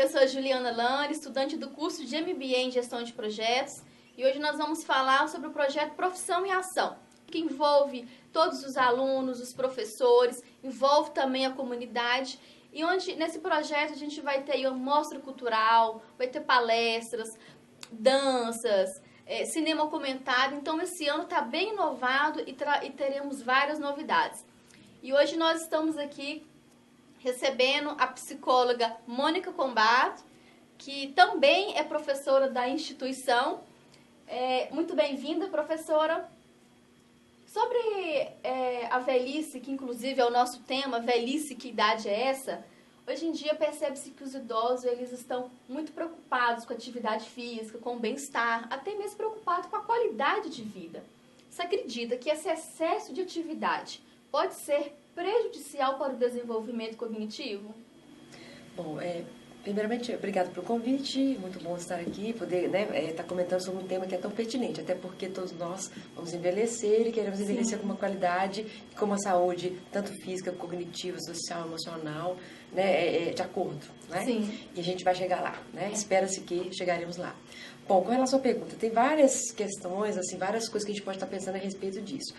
eu sou a Juliana Lane, estudante do curso de MBA em Gestão de Projetos, e hoje nós vamos falar sobre o projeto Profissão em Ação, que envolve todos os alunos, os professores, envolve também a comunidade, e onde nesse projeto a gente vai ter uma mostra cultural, vai ter palestras, danças, cinema comentado. Então esse ano está bem inovado e teremos várias novidades. E hoje nós estamos aqui recebendo a psicóloga Mônica Combato, que também é professora da instituição. Muito bem-vinda, professora. Sobre a velhice, que inclusive é o nosso tema, velhice, que idade é essa? Hoje em dia percebe-se que os idosos eles estão muito preocupados com a atividade física, com o bem-estar, até mesmo preocupados com a qualidade de vida. Você acredita que esse excesso de atividade pode ser prejudicial para o desenvolvimento cognitivo? Bom, primeiramente, obrigado pelo convite, muito bom estar aqui, poder estar comentando sobre um tema que é tão pertinente, até porque todos nós vamos envelhecer e queremos envelhecer com uma qualidade e com uma saúde, tanto física, cognitiva, social, emocional, de acordo, né? Sim. E a gente vai chegar lá, né? Espera-se que chegaremos lá. Bom, com relação à pergunta, tem várias questões, assim, várias coisas que a gente pode estar pensando a respeito disso.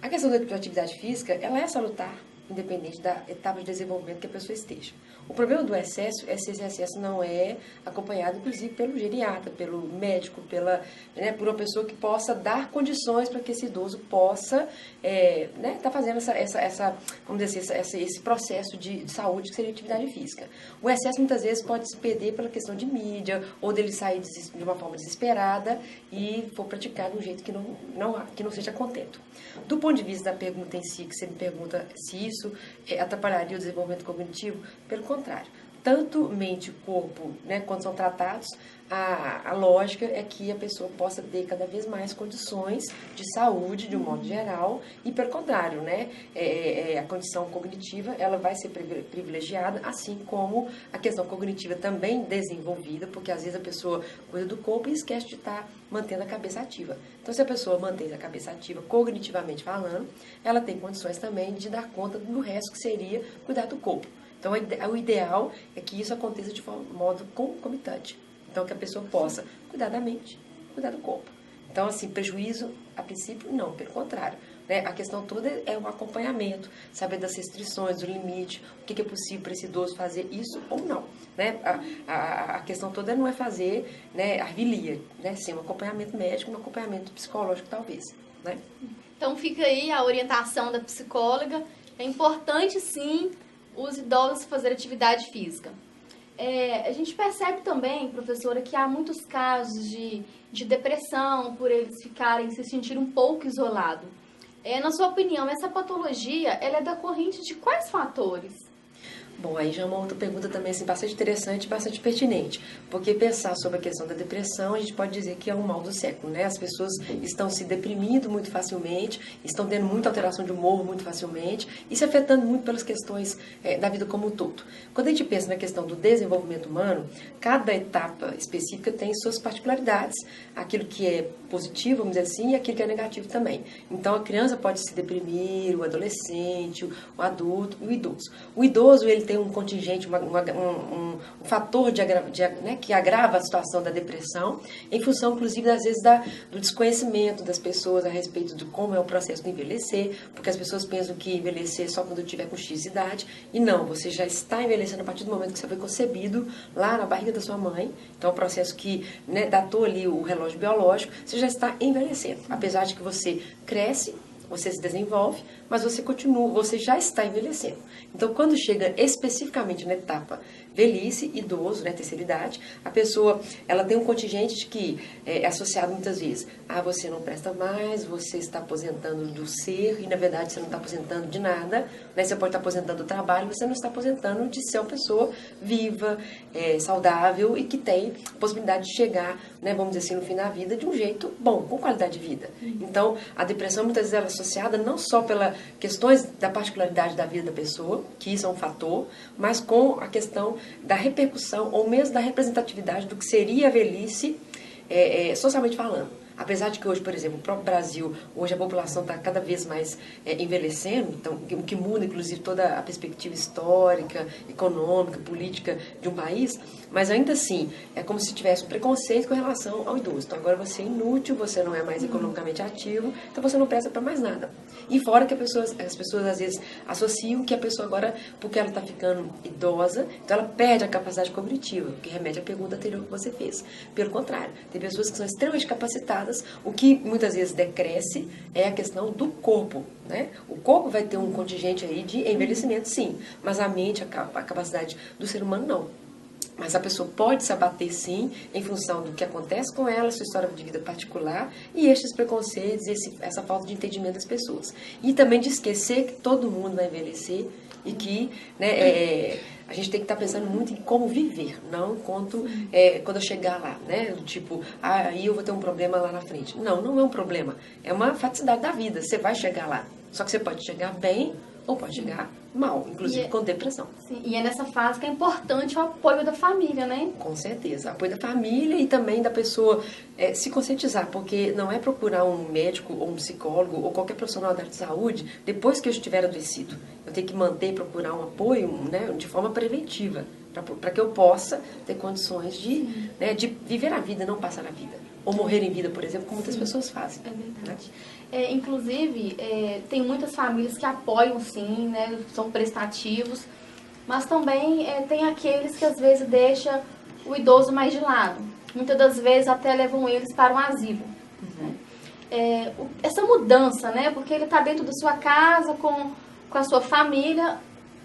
A questão da atividade física, ela é salutar, independente da etapa de desenvolvimento que a pessoa esteja. O problema do excesso é se esse excesso não é acompanhado, inclusive, pelo geriatra, pelo médico, por uma pessoa que possa dar condições para que esse idoso possa estar fazendo esse processo de saúde que seria atividade física. O excesso, muitas vezes, pode se perder pela questão de mídia, ou dele sair de uma forma desesperada e for praticar de um jeito que não seja contento. Do ponto de vista da pergunta em si, que você me pergunta se isso atrapalharia o desenvolvimento cognitivo, pelo contrário. Tanto mente e corpo, quando são tratados, a lógica é que a pessoa possa ter cada vez mais condições de saúde, de um modo geral, e pelo contrário, a condição cognitiva ela vai ser privilegiada, assim como a questão cognitiva também desenvolvida, porque às vezes a pessoa cuida do corpo e esquece de estar mantendo a cabeça ativa. Então, se a pessoa mantém a cabeça ativa cognitivamente falando, ela tem condições também de dar conta do resto que seria cuidar do corpo. Então, o ideal é que isso aconteça de modo concomitante. Então, que a pessoa possa cuidar da mente, cuidar do corpo. Então, assim, prejuízo, a princípio, não, pelo contrário. A questão toda é um acompanhamento, saber das restrições, do limite, o que é possível para esse idoso fazer isso ou não. A questão toda não é fazer arvilia, sim, um acompanhamento médico, um acompanhamento psicológico, talvez. Então, fica aí a orientação da psicóloga. É importante, sim, os idosos fazerem atividade física. A gente percebe também, professora, que há muitos casos de depressão, por eles se sentir um pouco isolados. Na sua opinião, essa patologia ela é decorrente de quais fatores? Bom, aí já é uma outra pergunta também assim, bastante interessante e bastante pertinente, porque pensar sobre a questão da depressão, a gente pode dizer que é um mal do século, As pessoas estão se deprimindo muito facilmente, estão tendo muita alteração de humor muito facilmente e se afetando muito pelas questões da vida como um todo. Quando a gente pensa na questão do desenvolvimento humano, cada etapa específica tem suas particularidades, aquilo que é positivo, vamos dizer assim, e aquilo que é negativo também. Então, a criança pode se deprimir, o adolescente, o adulto e o idoso. O idoso, ele tem um contingente, um fator que agrava a situação da depressão, em função, inclusive, às vezes, do desconhecimento das pessoas a respeito de como é o processo de envelhecer, porque as pessoas pensam que envelhecer só quando tiver com X idade, e não, você já está envelhecendo a partir do momento que você foi concebido lá na barriga da sua mãe, então é um processo que datou ali o relógio biológico, você já está envelhecendo, apesar de que você cresce, você se desenvolve, mas você já está envelhecendo. Então, quando chega especificamente na etapa velhice, idoso, terceira idade, a pessoa ela tem um contingente de que é associado muitas vezes a você não presta mais, você está aposentando do ser, e na verdade você não está aposentando de nada, Você pode estar aposentando do trabalho, você não está aposentando de ser uma pessoa viva, saudável e que tem possibilidade de chegar, vamos dizer assim, no fim da vida de um jeito bom, com qualidade de vida. Então, a depressão muitas vezes é associada não só pelas questões da particularidade da vida da pessoa, que isso é um fator, mas com a questão da repercussão ou mesmo da representatividade do que seria a velhice socialmente falando. Apesar de que hoje, por exemplo, o próprio Brasil, hoje a população está cada vez mais envelhecendo, então o que muda, inclusive, toda a perspectiva histórica, econômica, política de um país, mas ainda assim, é como se tivesse um preconceito com relação ao idoso. Então agora você é inútil, você não é mais economicamente ativo, então você não presta para mais nada. E fora que as pessoas às vezes associam que a pessoa agora, porque ela está ficando idosa, então ela perde a capacidade cognitiva, que remete à pergunta anterior que você fez. Pelo contrário, tem pessoas que são extremamente capacitadas, o que muitas vezes decresce é a questão do corpo, né? O corpo vai ter um contingente aí de envelhecimento, sim, mas a mente, a capacidade do ser humano, não. Mas a pessoa pode se abater, sim, em função do que acontece com ela, sua história de vida particular e estes preconceitos, essa falta de entendimento das pessoas. E também de esquecer que todo mundo vai envelhecer e que, né, a gente tem que estar pensando muito em como viver, não quando eu chegar lá, né? Tipo, aí eu vou ter um problema lá na frente. Não, não é um problema. É uma faticidade da vida. Você vai chegar lá. Só que você pode chegar bem ou pode chegar mal, inclusive com depressão. Sim, e é nessa fase que é importante o apoio da família, né? Com certeza. Apoio da família e também da pessoa se conscientizar, porque não é procurar um médico ou um psicólogo ou qualquer profissional da área de saúde depois que eu estiver adoecido. Eu tenho que manter e procurar um apoio, né, de forma preventiva, para que eu possa ter condições de viver a vida, não passar a vida. Ou morrer em vida, por exemplo, como muitas pessoas fazem. É verdade. Né? Inclusive, tem muitas famílias que apoiam, sim, né, são prestativos, mas também tem aqueles que às vezes deixam o idoso mais de lado. Muitas das vezes até levam eles para um asilo. Né? Essa mudança, né, porque ele está dentro da sua casa, com a sua família,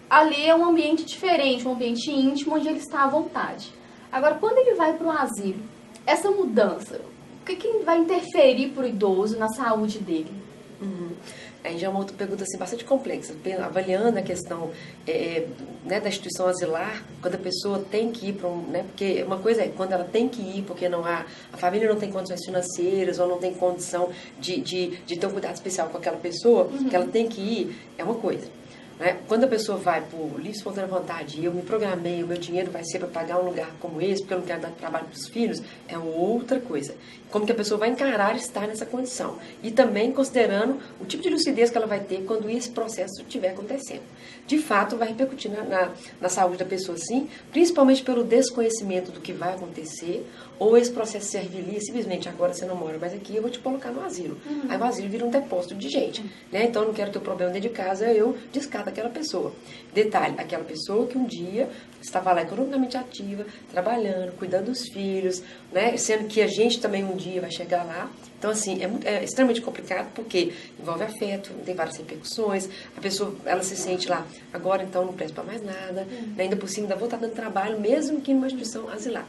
ali é um ambiente diferente, um ambiente íntimo, onde ele está à vontade. Agora, quando ele vai para o asilo, essa mudança, o que vai interferir para o idoso na saúde dele? Aí já é uma outra pergunta assim, bastante complexa, avaliando a questão né, da instituição asilar, quando a pessoa tem que ir para porque uma coisa é quando ela tem que ir porque a família não tem condições financeiras ou não tem condição de ter um cuidado especial com aquela pessoa, que ela tem que ir, é uma coisa. Né? Quando a pessoa vai por livre espontânea vontade e eu me programei, o meu dinheiro vai ser para pagar um lugar como esse, porque eu não quero dar trabalho para os filhos, é outra coisa. Como que a pessoa vai encarar estar nessa condição. E também considerando o tipo de lucidez que ela vai ter quando esse processo estiver acontecendo. De fato, vai repercutir na saúde da pessoa, sim, principalmente pelo desconhecimento do que vai acontecer, ou esse processo se servilia, simplesmente agora você não mora mais aqui, eu vou te colocar no asilo. Aí o asilo vira um depósito de gente. Né? Então, eu não quero ter um problema dentro de casa, eu descarto aquela pessoa. Detalhe, aquela pessoa que um dia estava lá economicamente ativa, trabalhando, cuidando dos filhos, né? Sendo que a gente também um dia vai chegar lá. Então, assim, é extremamente complicado porque envolve afeto, tem várias repercussões, a pessoa, ela se sente lá, agora então não presta para mais nada, né? Ainda por cima ainda vou estar dando trabalho, mesmo que numa instituição asilar.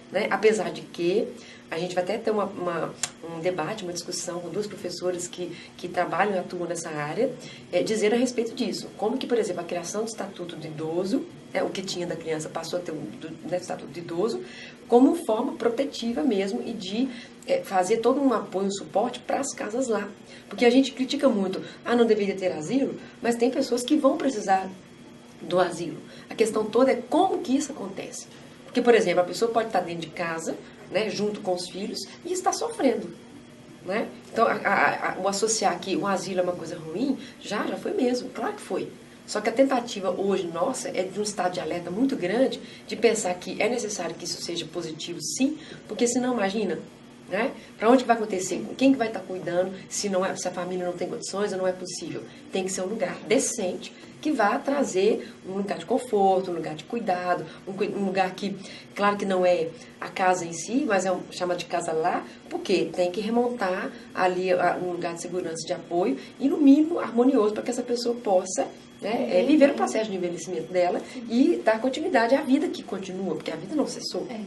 Né? Apesar de que a gente vai até ter um debate, uma discussão com duas professoras que trabalham e atuam nessa área, dizer a respeito disso. Como que, por exemplo, a criação do Estatuto do Idoso, o que tinha da criança passou a ter o Estatuto do Idoso, como forma protetiva mesmo e de fazer todo um apoio, um suporte para as casas lá. Porque a gente critica muito, não deveria ter asilo, mas tem pessoas que vão precisar do asilo. A questão toda é como que isso acontece. Porque, por exemplo, a pessoa pode estar dentro de casa, né, junto com os filhos, e está sofrendo. Né? Então, o associar que o asilo é uma coisa ruim, já foi mesmo, claro que foi. Só que a tentativa hoje nossa é de um estado de alerta muito grande, de pensar que é necessário que isso seja positivo, sim, porque senão, imagina, né? Para onde que vai acontecer? Quem que vai estar cuidando se a família não tem condições ou não é possível? Tem que ser um lugar decente, que vá trazer um lugar de conforto, um lugar de cuidado, um lugar que, claro que não é a casa em si, mas chama de casa lá, porque tem que remontar ali um lugar de segurança, de apoio e, no mínimo, harmonioso para que essa pessoa possa viver o processo de envelhecimento dela e dar continuidade à vida que continua, porque a vida não cessou. Né?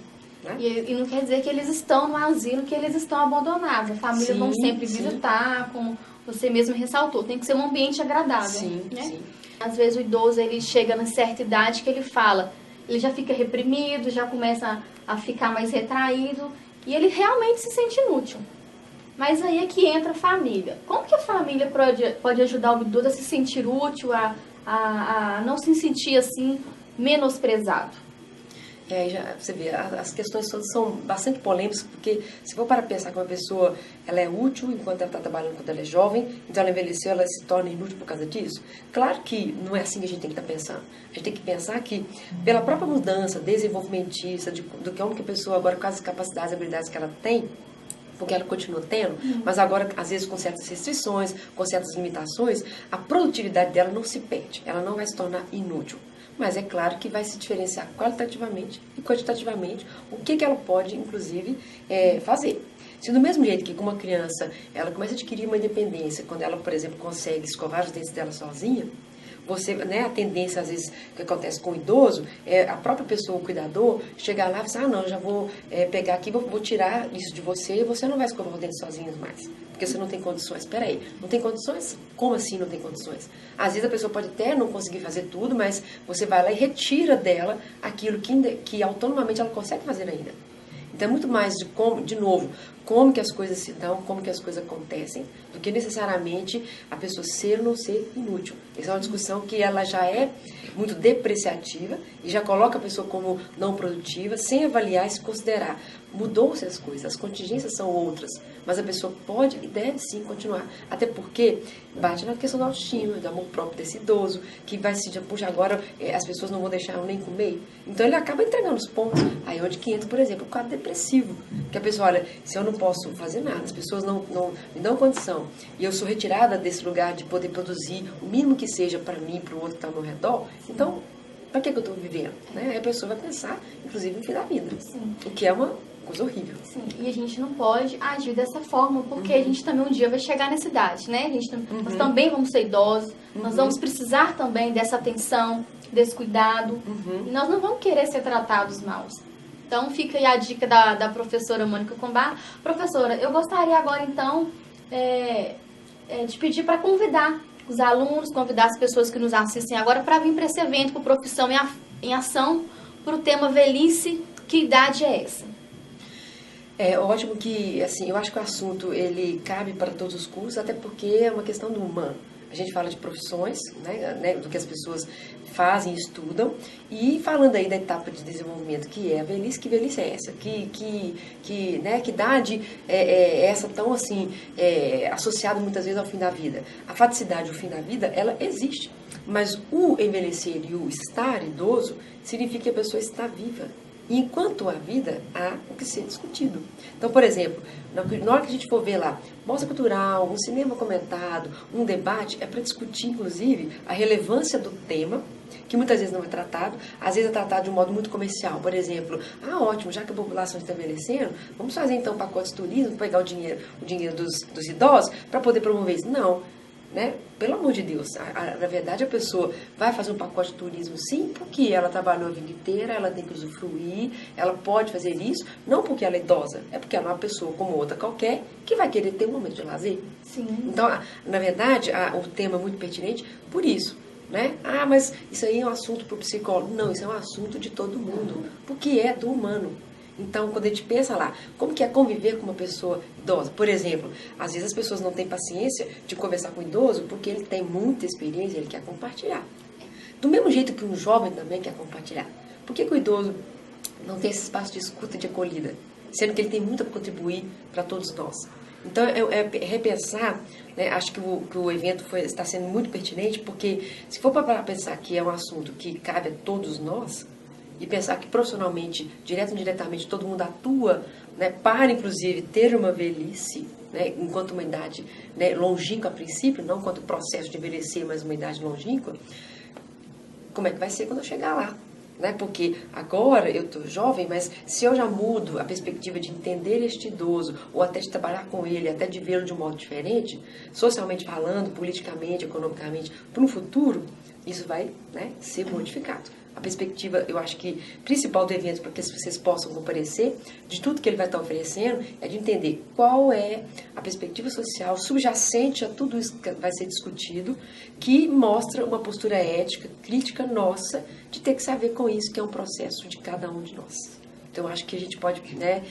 E não quer dizer que eles estão no asilo, que eles estão abandonados. A família vão sempre visitar, como você mesmo ressaltou. Tem que ser um ambiente agradável. Sim, né? sim. Às vezes o idoso ele chega na certa idade que ele fala, ele já fica reprimido, já começa a ficar mais retraído e ele realmente se sente inútil. Mas aí é que entra a família. Como que a família pode ajudar o idoso a se sentir útil, a não se sentir assim menosprezado? E aí já, você vê, as questões todas são bastante polêmicas, porque se for para pensar que uma pessoa ela é útil enquanto ela está trabalhando, quando ela é jovem, então ela envelheceu, ela se torna inútil por causa disso. Claro que não é assim que a gente tem que estar pensando. A gente tem que pensar que, pela própria mudança desenvolvimentista, do que a pessoa agora, com as capacidades e habilidades que ela tem, porque ela continua tendo, mas agora, às vezes, com certas restrições, com certas limitações, a produtividade dela não se perde, ela não vai se tornar inútil. Mas é claro que vai se diferenciar qualitativamente e quantitativamente o que ela pode, inclusive, fazer. Se do mesmo jeito que com uma criança ela começa a adquirir uma independência, quando ela, por exemplo, consegue escovar os dentes dela sozinha, você, né, a tendência, às vezes, que acontece com o idoso, é a própria pessoa, o cuidador, chegar lá e falar, não, já vou pegar aqui, vou tirar isso de você e você não vai escovar os dentes sozinho mais, porque você não tem condições. Espera aí, não tem condições? Como assim não tem condições? Às vezes a pessoa pode até não conseguir fazer tudo, mas você vai lá e retira dela aquilo que autonomamente ela consegue fazer ainda. Então é muito mais de como, de novo, como que as coisas se dão, como que as coisas acontecem, do que necessariamente a pessoa ser ou não ser inútil. Essa é uma discussão que ela já é muito depreciativa e já coloca a pessoa como não produtiva, sem avaliar e se considerar. Mudou-se as coisas, as contingências são outras, mas a pessoa pode e deve sim continuar. Até porque bate na questão da autoestima, do amor próprio desse idoso, que vai se dizer, puxa, agora as pessoas não vão deixar eu nem comer. Então ele acaba entregando os pontos. Aí onde que entra, por exemplo, o quadro depressivo. Que a pessoa, olha, se eu não posso fazer nada, as pessoas não me dão condição, e eu sou retirada desse lugar de poder produzir o mínimo que seja para mim, para o outro que está ao meu redor, então, para que eu estou vivendo? Né? Aí a pessoa vai pensar, inclusive, no fim da vida. Sim. O que é uma coisa horrível. Sim, e a gente não pode agir dessa forma, porque a gente também um dia vai chegar nessa idade, né? Nós também vamos ser idosos, nós vamos precisar também dessa atenção, desse cuidado, e nós não vamos querer ser tratados mal. Então fica aí a dica da professora Mônica Combá. Professora, eu gostaria agora então de pedir para convidar os alunos, convidar as pessoas que nos assistem agora para vir para esse evento com Profissão em Ação, para o tema Velhice, que idade é essa? É ótimo que, assim, eu acho que o assunto ele cabe para todos os cursos, até porque é uma questão do humano. A gente fala de profissões, né, do que as pessoas fazem e estudam, e falando aí da etapa de desenvolvimento, que é a velhice, que velhice é essa? Que idade é essa tão, assim, associada muitas vezes ao fim da vida? A faticidade, o fim da vida, ela existe, mas o envelhecer e o estar idoso significa que a pessoa está viva. E enquanto há vida, há o que ser discutido. Então, por exemplo, na hora que a gente for ver lá, mostra cultural, um cinema comentado, um debate, é para discutir, inclusive, a relevância do tema, que muitas vezes não é tratado, às vezes é tratado de um modo muito comercial. Por exemplo, ótimo, já que a população está envelhecendo, vamos fazer então pacotes de turismo, pegar o dinheiro dos idosos para poder promover isso. Não. Né? Pelo amor de Deus, na verdade a pessoa vai fazer um pacote de turismo sim, porque ela trabalhou a vida inteira, ela tem que usufruir, ela pode fazer isso, não porque ela é idosa, é porque ela é uma pessoa como outra qualquer que vai querer ter um momento de lazer. Sim. Então, na verdade, o tema é muito pertinente por isso. Né? Mas isso aí é um assunto para o psicólogo. Não, isso é um assunto de todo mundo, porque é do humano. Então, quando a gente pensa lá, como que é conviver com uma pessoa idosa? Por exemplo, às vezes as pessoas não têm paciência de conversar com o idoso porque ele tem muita experiência e ele quer compartilhar. Do mesmo jeito que um jovem também quer compartilhar. Por que o idoso não tem esse espaço de escuta e de acolhida? Sendo que ele tem muito a contribuir para todos nós. Então, é repensar, né? Acho que o evento está sendo muito pertinente, porque se for para pensar que é um assunto que cabe a todos nós, e pensar que profissionalmente, direto ou indiretamente, todo mundo atua, né, para, inclusive, ter uma velhice, né, enquanto uma idade, né, longínqua a princípio, não enquanto processo de envelhecer, mas uma idade longínqua, como é que vai ser quando eu chegar lá? Né? Porque agora eu estou jovem, mas se eu já mudo a perspectiva de entender este idoso, ou até de trabalhar com ele, até de vê-lo de um modo diferente, socialmente falando, politicamente, economicamente, para um futuro, isso vai, né, ser modificado. A perspectiva, eu acho que, principal do evento, para que vocês possam comparecer, de tudo que ele vai estar oferecendo, é de entender qual é a perspectiva social subjacente a tudo isso que vai ser discutido, que mostra uma postura ética, crítica nossa, de ter que saber com isso, que é um processo de cada um de nós. Então, eu acho que a gente pode, né,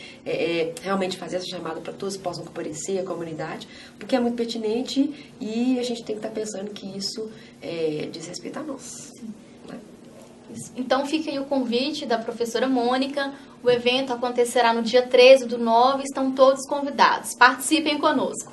realmente fazer essa chamada para que todos possam comparecer, a comunidade, porque é muito pertinente e a gente tem que estar pensando que isso diz respeito a nós. Né? Então fica aí o convite da professora Mônica. O evento acontecerá no dia 13/9, estão todos convidados. Participem conosco.